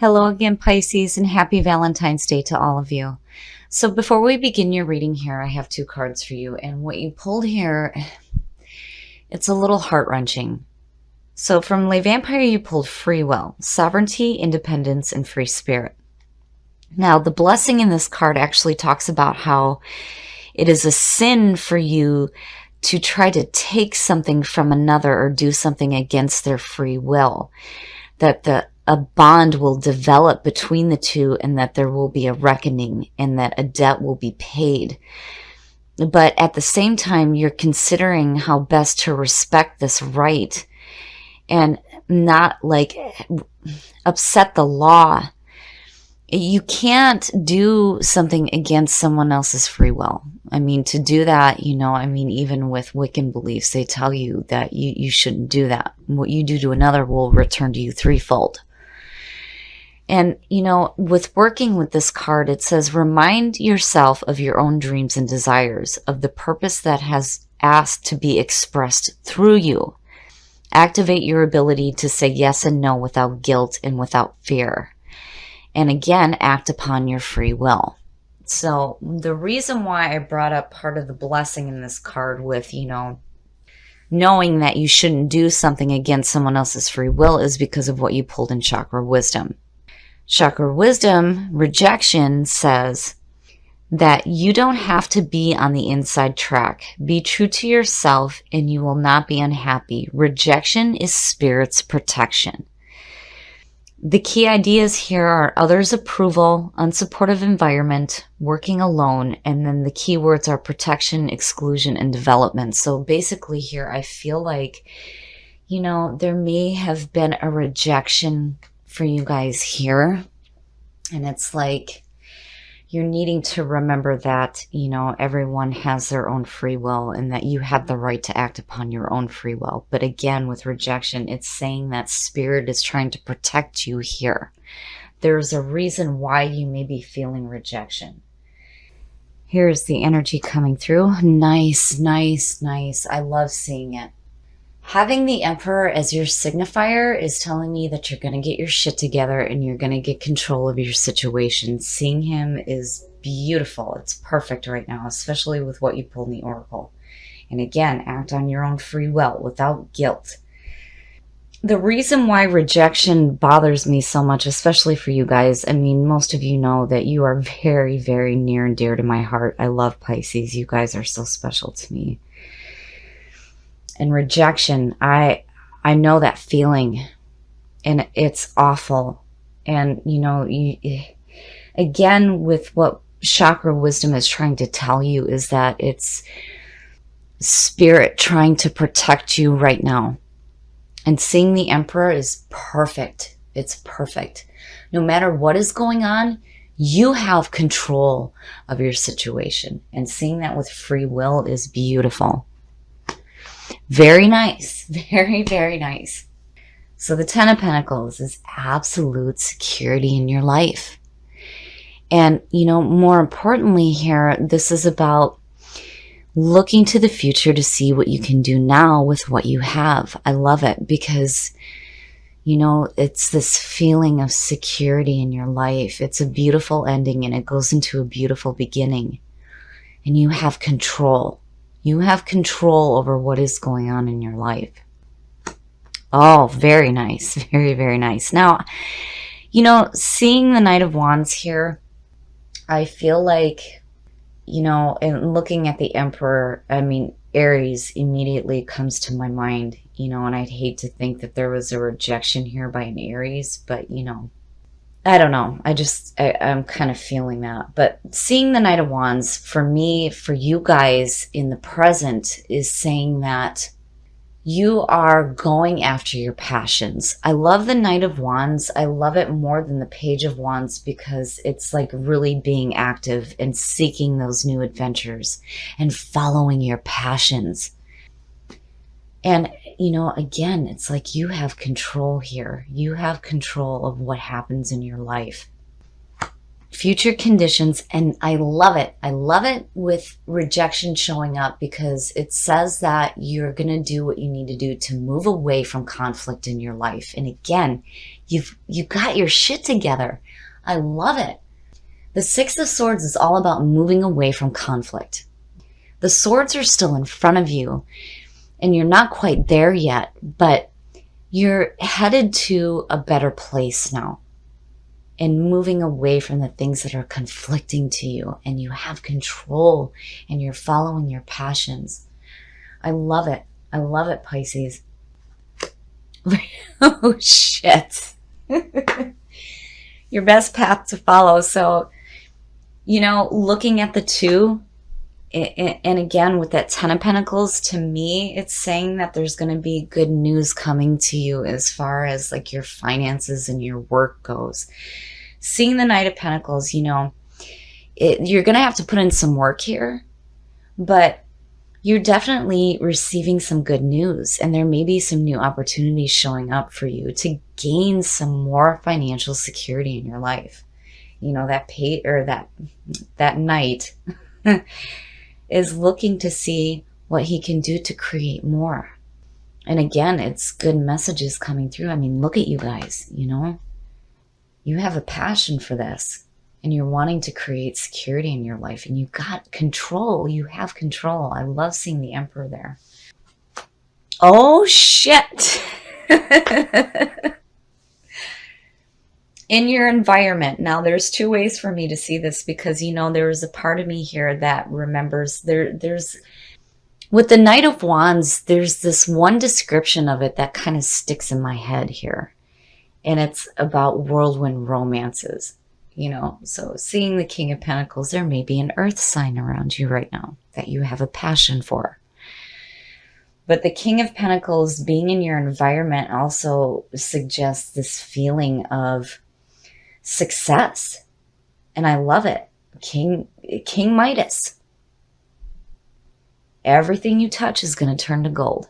Hello again, Pisces, and happy Valentine's Day to all of you. So before we begin your reading here, I have two cards for you. And what you pulled here, it's a little heart-wrenching. So from Le Vampire, you pulled free will, sovereignty, independence, and free spirit. Now, the blessing in this card actually talks about how it is a sin for you to try to take something from another or do something against their free will. That a bond will develop between the two, and that there will be a reckoning, and that a debt will be paid. But at the same time, you're considering how best to respect this right and not like upset the law. You can't do something against someone else's free will. I mean, to do that, even with Wiccan beliefs, they tell you that you shouldn't do that. What you do to another will return to you threefold. And, with working with this card, it says, remind yourself of your own dreams and desires, of the purpose that has asked to be expressed through you. Activate your ability to say yes and no without guilt and without fear. And again, act upon your free will. So the reason why I brought up part of the blessing in this card with, knowing that you shouldn't do something against someone else's free will is because of what you pulled in Chakra Wisdom. Chakra Wisdom, rejection, says that you don't have to be on the inside track. Be true to yourself and you will not be unhappy. Rejection is spirit's protection. The key ideas here are others' approval, unsupportive environment, working alone, and then the key words are protection, exclusion, and development. So basically here, I feel like, there may have been a rejection for you guys here. And it's like you're needing to remember that, everyone has their own free will and that you have the right to act upon your own free will. But again, with rejection, it's saying that spirit is trying to protect you here. There's a reason why you may be feeling rejection. Here's the energy coming through. Nice, nice, nice. I love seeing it. Having the Emperor as your signifier is telling me that you're going to get your shit together and you're going to get control of your situation. Seeing him is beautiful. It's perfect right now, especially with what you pulled in the Oracle. And again, act on your own free will without guilt. The reason why rejection bothers me so much, especially for you guys, most of you know that you are very, very near and dear to my heart. I love Pisces. You guys are so special to me. And rejection, I know that feeling, and it's awful. And, again, with what Chakra Wisdom is trying to tell you is that it's spirit trying to protect you right now. And seeing the Emperor is perfect. It's perfect. No matter what is going on, you have control of your situation. And seeing that with free will is beautiful. Very nice. Very, very nice. So the Ten of Pentacles is absolute security in your life. And, more importantly here, this is about looking to the future to see what you can do now with what you have. I love it because, it's this feeling of security in your life. It's a beautiful ending and it goes into a beautiful beginning. And you have control. You have control over what is going on in your life. Oh, very nice. Very, very nice. Now, seeing the Knight of Wands here, I feel like, in looking at the Emperor, Aries immediately comes to my mind, and I'd hate to think that there was a rejection here by an Aries, but, I don't know. I'm kind of feeling that. But seeing the Knight of Wands, for me, for you guys in the present, is saying that you are going after your passions. I love the Knight of Wands. I love it more than the Page of Wands because it's like really being active and seeking those new adventures and following your passions. And, again, it's like you have control here. You have control of what happens in your life. future conditions. And I love it. I love it with rejection showing up, because it says that you're going to do what you need to do to move away from conflict in your life. And again, you got your shit together. I love it. The Six of Swords is all about moving away from conflict. The swords are still in front of you, and you're not quite there yet, but you're headed to a better place now, and moving away from the things that are conflicting to you, and you have control, and you're following your passions. I love it. I love it, Pisces. Oh, shit. Your best path to follow. So, looking at the two, and again, with that Ten of Pentacles, to me, it's saying that there's going to be good news coming to you as far as like your finances and your work goes. Seeing the Knight of Pentacles, you're going to have to put in some work here, but you're definitely receiving some good news, and there may be some new opportunities showing up for you to gain some more financial security in your life. That Knight is looking to see what he can do to create more. And again, it's good messages coming through. I mean, look at you guys, you have a passion for this, and you're wanting to create security in your life, and you got control. You have control. I love seeing the Emperor there. Oh, shit. In your environment. Now, there's two ways for me to see this, because, there is a part of me here that remembers there's with the Knight of Wands, there's this one description of it that kind of sticks in my head here. And it's about whirlwind romances, So seeing the King of Pentacles, there may be an earth sign around you right now that you have a passion for. But the King of Pentacles being in your environment also suggests this feeling of success. And I love it. King Midas. Everything you touch is going to turn to gold.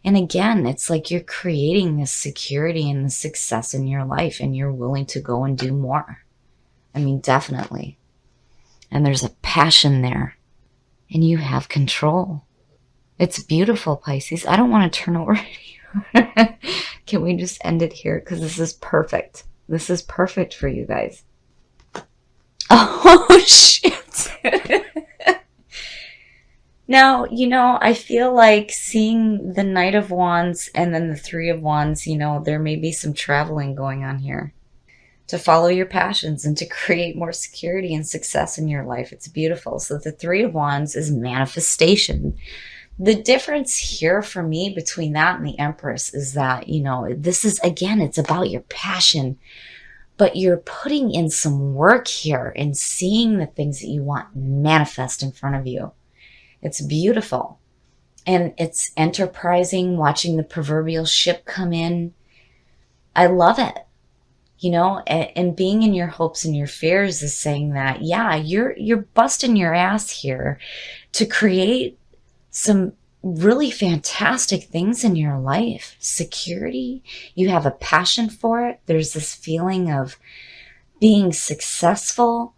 And again, it's like you're creating this security and the success in your life, and you're willing to go and do more. I mean, definitely. And there's a passion there, and you have control. It's beautiful, Pisces. I don't want to turn over anymore. Can we just end it here? Because this is perfect. This is perfect for you guys. Oh, shit. Now, I feel like seeing the Knight of Wands and then the Three of Wands, there may be some traveling going on here to follow your passions and to create more security and success in your life. It's beautiful. So the Three of Wands is manifestation. The difference here for me between that and the Empress is that, this is, again, it's about your passion, but you're putting in some work here and seeing the things that you want manifest in front of you. It's beautiful. And it's enterprising, watching the proverbial ship come in. I love it. And being in your hopes and your fears is saying that, yeah, you're busting your ass here to create some really fantastic things in your life. Security, you have a passion for it. There's this feeling of being successful.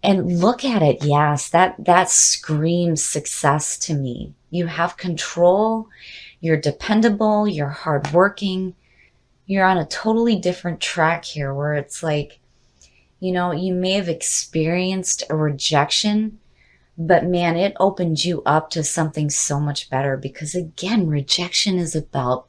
And look at it, yes, that screams success to me. You have control, you're dependable, you're hardworking. You're on a totally different track here where it's like, you may have experienced a rejection, but man, it opened you up to something so much better, because again, rejection is about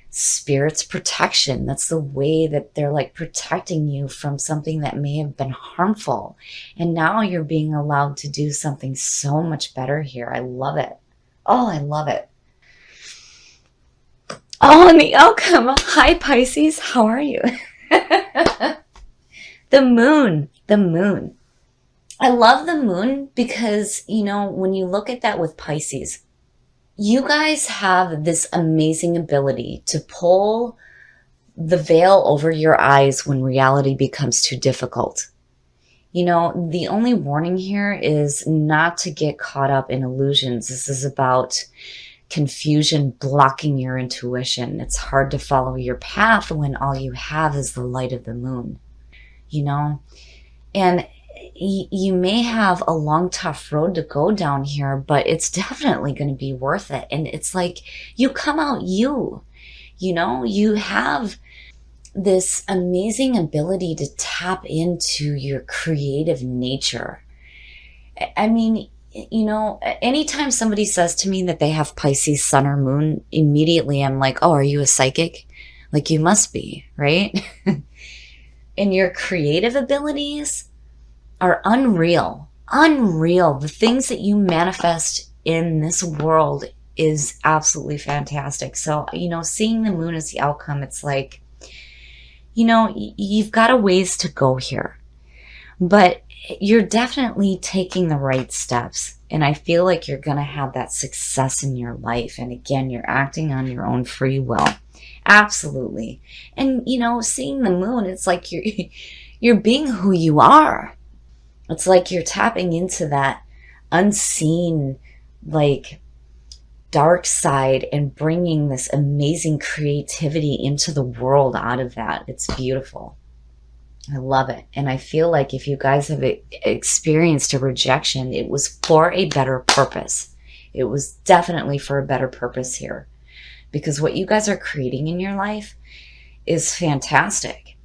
Spirit's protection. That's the way that they're like protecting you from something that may have been harmful. And now you're being allowed to do something so much better here. I love it. Oh, I love it. Oh, and the outcome. Hi, Pisces. How are you? The moon. The moon. I love the moon because, when you look at that with Pisces, you guys have this amazing ability to pull the veil over your eyes when reality becomes too difficult. The only warning here is not to get caught up in illusions. This is about confusion blocking your intuition. It's hard to follow your path when all you have is the light of the moon, And you may have a long, tough road to go down here, but it's definitely going to be worth it. And it's like you come out you have this amazing ability to tap into your creative nature. I mean, anytime somebody says to me that they have Pisces sun or moon, immediately I'm like, oh, are you a psychic? Like, you must be, right? And your creative abilities are unreal. Unreal. The things that you manifest in this world is absolutely fantastic. So, seeing the moon as the outcome, it's like, you've got a ways to go here, but you're definitely taking the right steps. And I feel like you're going to have that success in your life. And again, you're acting on your own free will. Absolutely. And, seeing the moon, it's like you're being who you are. It's like you're tapping into that unseen, like, dark side and bringing this amazing creativity into the world out of that. It's beautiful. I love it. And I feel like if you guys have experienced a rejection, it was for a better purpose. It was definitely for a better purpose here. Because what you guys are creating in your life is fantastic.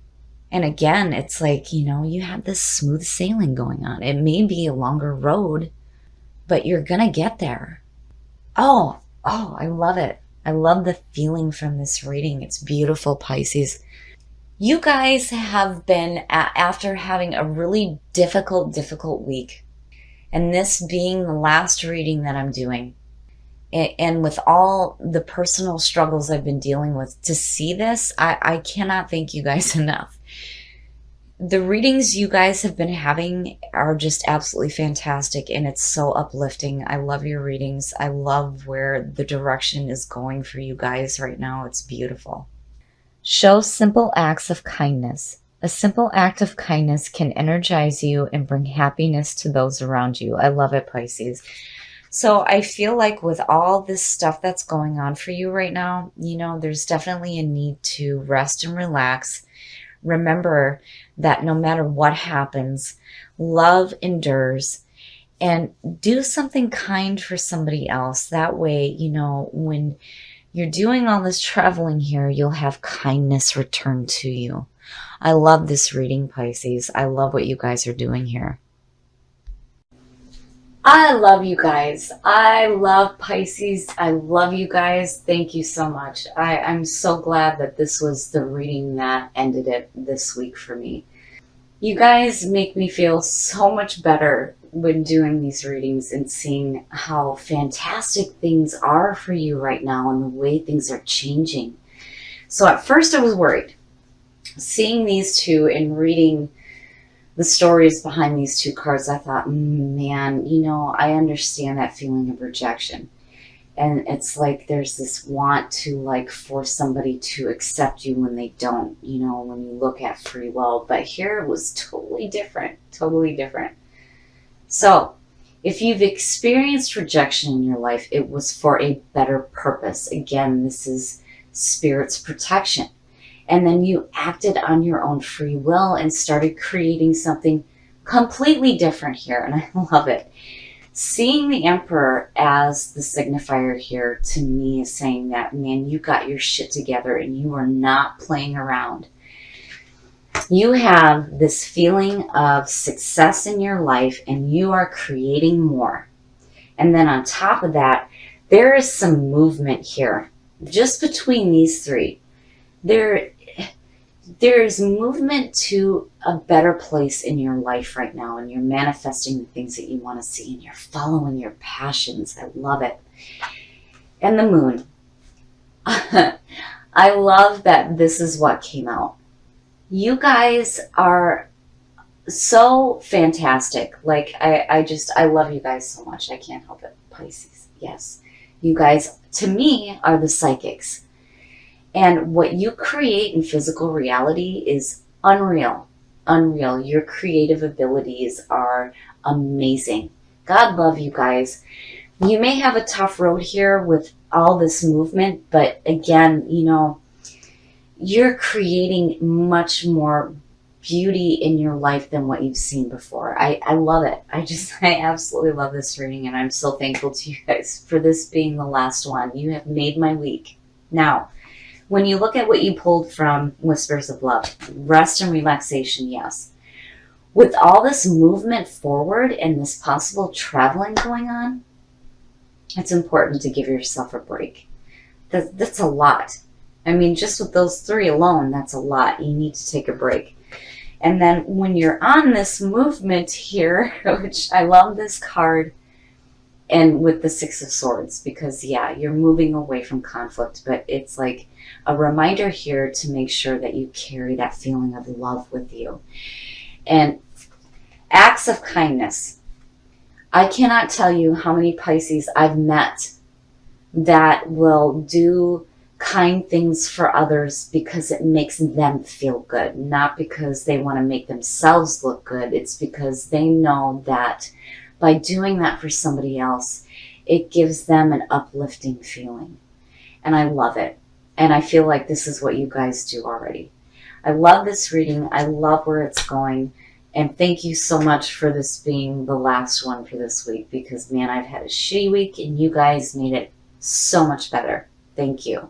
And again, it's like, you have this smooth sailing going on. It may be a longer road, but you're going to get there. Oh, I love it. I love the feeling from this reading. It's beautiful, Pisces. You guys have been, after having a really difficult week, and this being the last reading that I'm doing, and with all the personal struggles I've been dealing with, to see this, I cannot thank you guys enough. The readings you guys have been having are just absolutely fantastic, and it's so uplifting. I love your readings. I love where the direction is going for you guys right now. It's beautiful. Show simple acts of kindness. A simple act of kindness can energize you and bring happiness to those around you. I love it, Pisces. So I feel like with all this stuff that's going on for you right now, there's definitely a need to rest and relax. Remember that no matter what happens, love endures, and do something kind for somebody else. That way, when you're doing all this traveling here, you'll have kindness returned to you. I love this reading, Pisces. I love what you guys are doing here. I love you guys. I love Pisces. I love you guys. Thank you so much. I'm so glad that this was the reading that ended it this week for me. You guys make me feel so much better when doing these readings and seeing how fantastic things are for you right now and the way things are changing. So at first I was worried. Seeing these two and reading the stories behind these two cards, I thought, man, I understand that feeling of rejection. And it's like there's this want to like force somebody to accept you when they don't, when you look at free will. But here it was totally different, totally different. So if you've experienced rejection in your life, it was for a better purpose. Again, this is Spirit's protection. And then you acted on your own free will and started creating something completely different here. And I love it. Seeing the Emperor as the signifier here to me is saying that, man, you got your shit together and you are not playing around. You have this feeling of success in your life and you are creating more. And then on top of that, there is some movement here. Just between these three, there's movement to a better place in your life right now, and you're manifesting the things that you want to see, and you're following your passions. I love it. And the moon. I love that this is what came out. You guys are so fantastic. Like, I love you guys so much. I can't help it. Pisces. Yes. You guys, to me, are the psychics. And what you create in physical reality is unreal. Unreal. Your creative abilities are amazing. God love you guys. You may have a tough road here with all this movement, but again, you're creating much more beauty in your life than what you've seen before. I love it. I absolutely love this reading, and I'm so thankful to you guys for this being the last one. You have made my week. Now, when you look at what you pulled from Whispers of Love, rest and relaxation, yes. With all this movement forward and this possible traveling going on, it's important to give yourself a break. That's a lot. I mean, just with those three alone, that's a lot. You need to take a break. And then when you're on this movement here, which I love this card, and with the Six of Swords, because yeah, you're moving away from conflict, but it's like a reminder here to make sure that you carry that feeling of love with you. And acts of kindness. I cannot tell you how many Pisces I've met that will do kind things for others because it makes them feel good, not because they want to make themselves look good. It's because they know that by doing that for somebody else, it gives them an uplifting feeling. And I love it. And I feel like this is what you guys do already. I love this reading. I love where it's going. And thank you so much for this being the last one for this week, because man, I've had a shitty week and you guys made it so much better. Thank you.